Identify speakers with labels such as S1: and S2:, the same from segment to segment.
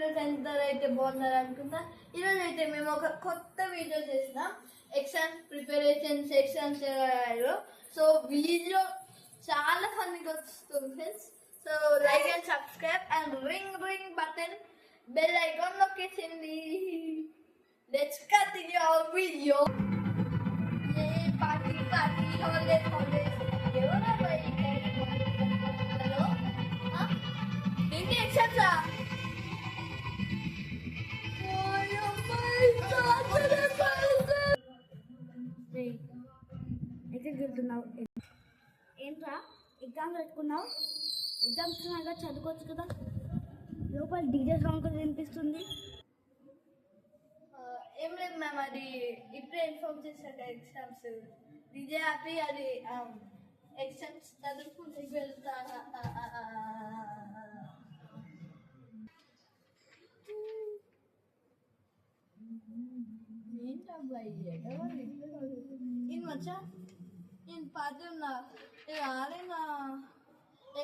S1: Friends అందరూ అయితే బాగున్నారు అనుకుంటా. ఈరోజు అయితే మేము ఒక కొత్త వీడియో చేసినాం. Exams preparations exams so video చాలా ఫన్నీగా వస్తుంది friends. So like and subscribe and ring button bell icon నొక్కేసింది. Let's continue our video. ఏ పార్టీ హాలిడేస్ ఎవరా హలో ఏంటి ఎగ్జామ్సా?
S2: ఎక్కడికి వెళ్తున్నావు? ఏంట్రా ఎగ్జామ్ పెట్టుకున్నావు? ఎగ్జామ్స్ ఉన్నాక చదువుకోవచ్చు కదా. లోపల డీజే సాంగ్ కూడా వినిపిస్తుంది.
S1: ఏం లేదు మ్యామ్, అది ఇప్పుడే ఇన్ఫార్మ్ చేశాక ఎగ్జామ్స్ డీజే హ్యాపీ అది ఎగ్జామ్స్ చదువుకుంటే వెళ్తా. ఏంటబ్బాయి ఈయన వచ్చా ఈయన పార్టీ ఉన్నా ఆడైనా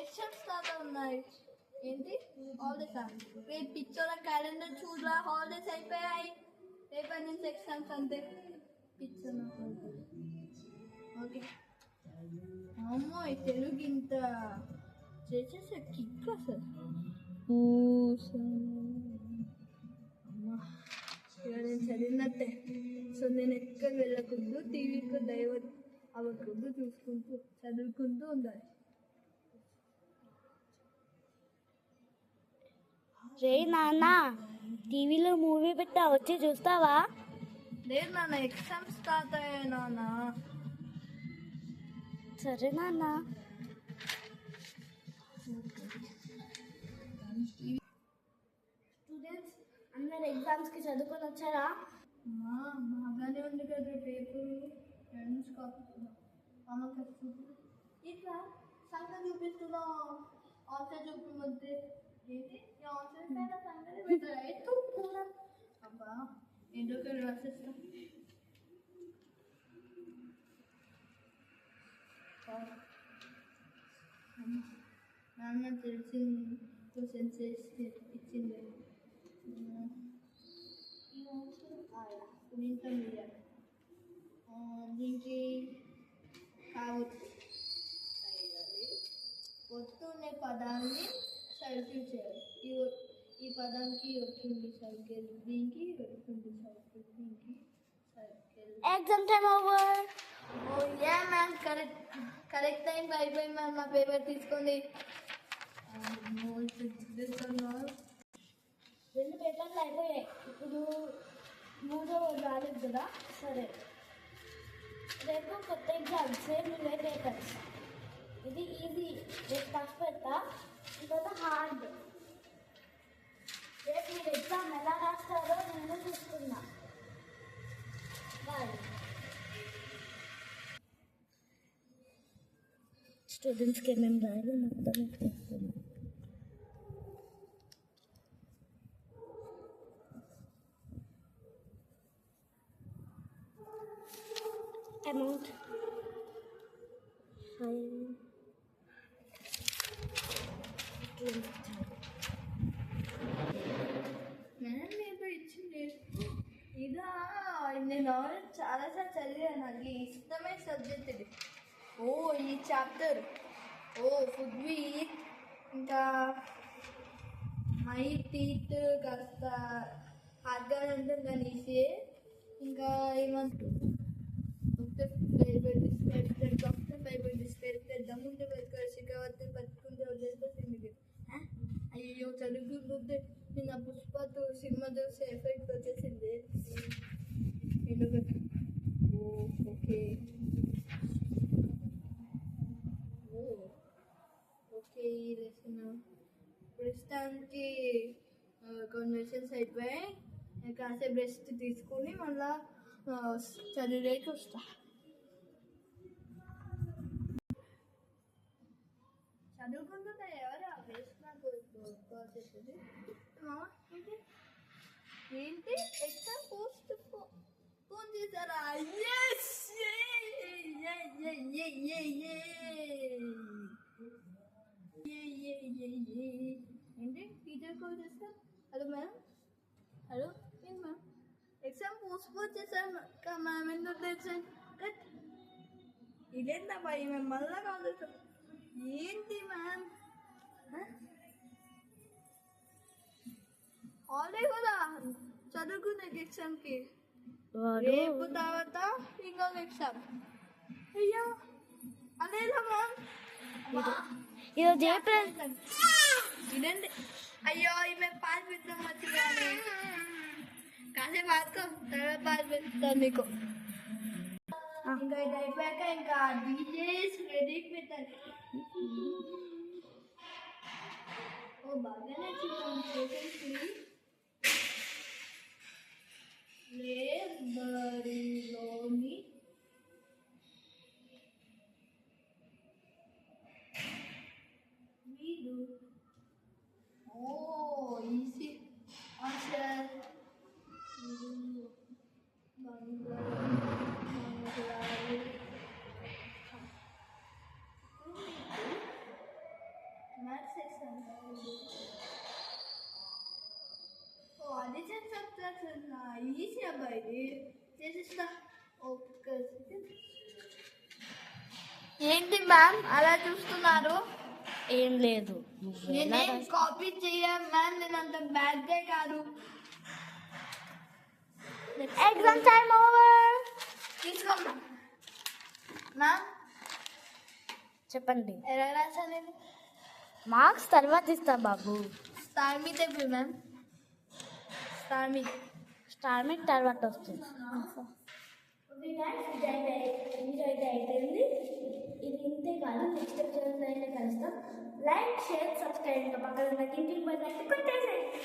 S1: ఎగ్జామ్స్ స్టార్ట్ ఉన్నాయి. ఏంటి హాలిడేస్? రేపు పిక్చర్ క్యాలెండర్ చూడరా, హాలిడేస్ అయిపోయాయి. రేపటి నుంచి ఎగ్జామ్స్ అంతే. Picture okay. అమ్మో తెలుగు ఇంత చేసేసే కిక్ అసలు. అమ్మా ఇక నేను చదివినట్టే. సో నేను ఎక్కడ వెళ్ళకూడదు, టీవీకి డైవర్ట్ అవ్వకూడదు, చూసుకుంటూ చదువుకుంటూ ఉండాలి.
S2: రే నాన్న, టీవీలో మూవీ పెట్టా, వచ్చి చూస్తావా?
S1: లేదు నాన్న, ఎగ్జామ్ స్టార్ట్ అయ్యాయి నాన్న.
S2: సరే నాన్న. స్టూడెంట్స్ అందరు ఎగ్జామ్స్కి చదువుకొని వచ్చారా?
S1: బాగానే ఉంది కదా రేపు ఫ్రెండ్స్ అమ్మకి ఇట్లా సంగతి చూపిస్తున్నావు. ఆన్సర్ చూపిమంటే ఏంటి ఆన్సర్ సంగతి పెట్టారా? అబ్బా ఏంటో రాసేస్తా. నాన్న తెలిసింది క్వశ్చన్స్ ఇచ్చింది. దీంట్లో మీడియా దీనికి కావచ్చు. వస్తున్న పదాన్ని సర్కిల్ చేయాలి. ఈ పదానికి వచ్చింది సర్కిల్, దీనికి వచ్చింది సర్కిల్, దీనికి circle.
S2: Exam time over.
S1: Oh yeah ma'am, correct time అయిపోయింది మ్యామ్. నా పేపర్ తీసుకోండి.
S2: 2 పేపర్లు అయిపోయాయి, ఇప్పుడు 3వ రాలేదు కదా. సరే, రేపు కొత్త ఎగ్జామ్, సేమ్ ఇవే పేపర్స్. ఇది ఈజీ, రేపు టఫ్ పెడతా, ఇంకొక హార్డ్. రేపు మీరు ఎగ్జామ్ ఎలా రాస్తారో నేను చూస్తున్నా. బాయ్. స్టూడెంట్స్కి ఏమేమి రాయాలో మొత్తం చేస్తున్నాం. అమౌంట్
S1: మ్యామ్ ఏదో ఇచ్చింది. ఇదా నేను చాలాసార్లు చదివాను. నాకు ఇష్టమైన సబ్జెక్ట్ ఇది. ఓ ఈ చాప్టర్ ఫుడ్ వీక్, ఇంకా మై టీత్ కాస్త హార్డ్గా ఉంటుంది కానీ ఈసీ. ఇంకా ఏమంటారు డాక్టర్ బైబిల్ డిస్పెక్టెడ్ దమ్ముంటే బతుకారు, శిఖావతి బతుకుంటే వదిలేసింది. అయ్యో చదువుకుంటుంటే నిన్న పుష్పతో సినిమా చూసే ఎఫెక్ట్ వచ్చేసింది. ఓకే ఓకే ఈ లెసన్ ప్రస్తుతానికి కన్వర్షన్స్ అయిపోయాయి. కాసేపు రెస్ట్ తీసుకుని మళ్ళా చదివేకి వస్తా. చదువుకుంటుంటే ఎవరు వేసుకున్నాకు చేసేది ఏంటి ఎగ్జామ్ పోస్ట్ ఫోన్ చేశారా? ఏంటి టీచర్ కాల్ చేస్తా, హలో మేడం, హలో ఏంటి మ్యామ్ ఎగ్జామ్ పోస్ట్పోన్ చేశాను మ్యామ్, ఎందుకు తెచ్చాను కట్ ఇదేంటబ్బా మేము మళ్ళా కాల్ చేస్తాం. ఏంటి మ్యామ్ హాలిడే కూడా చదువుకునే ఎగ్జామ్కి, రేపు తర్వాత ఇంకొక ఎగ్జామ్. అయ్యో అదేలా మ్యామ్
S2: ఈరోజు ఏప్రిల్
S1: ఇదండి. అయ్యో ఈమె పాస్ పెట్టడం మర్చిపోయాను. కాసేపు ఆడుకో, తర్వాత పాస్ పెడతాను నీకు. ఇంకా ఇది అయిపోయాక ఇంకా డీజేస్ రెడీకి పెట్టాలి. ఓ బాగానే చూడండి లైబ్రరీలోని వీడు ఓ ఈసీ ఆన్సర్ మ్యాథ్స్ ఎగ్జామ్. ఓ అడిషన్ సబ్ట్రాక్షన్ ఈజీ అబ్బాయి, ఇది చేసిస్తా. ఒక్క సెకండ్. ఏంటి మ్యామ్ అలా చూస్తున్నారు?
S2: ఏం లేదు.
S1: నేనేం కాపీ చేయను మ్యామ్, నేను అంత బ్యాడ్గా కాదు.
S2: Exam time over.
S1: తీసుకోమ్మా మ్యామ్.
S2: చెప్పండి.
S1: ఎలా రాశాను?
S2: మార్క్స్ తర్వాత ఇస్తా బాబు.
S1: స్టార్ మీ టేబుల్ మ్యామ్, స్టార్ మీ
S2: తర్వాత వస్తుంది. ఎంజాయ్ అయిపోయింది. ఇది ఇంతే కాదు, నెక్స్ట్ ఎపిసోడ్ అయితే కలుస్తాం. లైక్, షేర్, సబ్స్క్రైబ్, ఇంకా పక్కన ఉన్న కింటికి బటన్ కొట్టేసేయండి.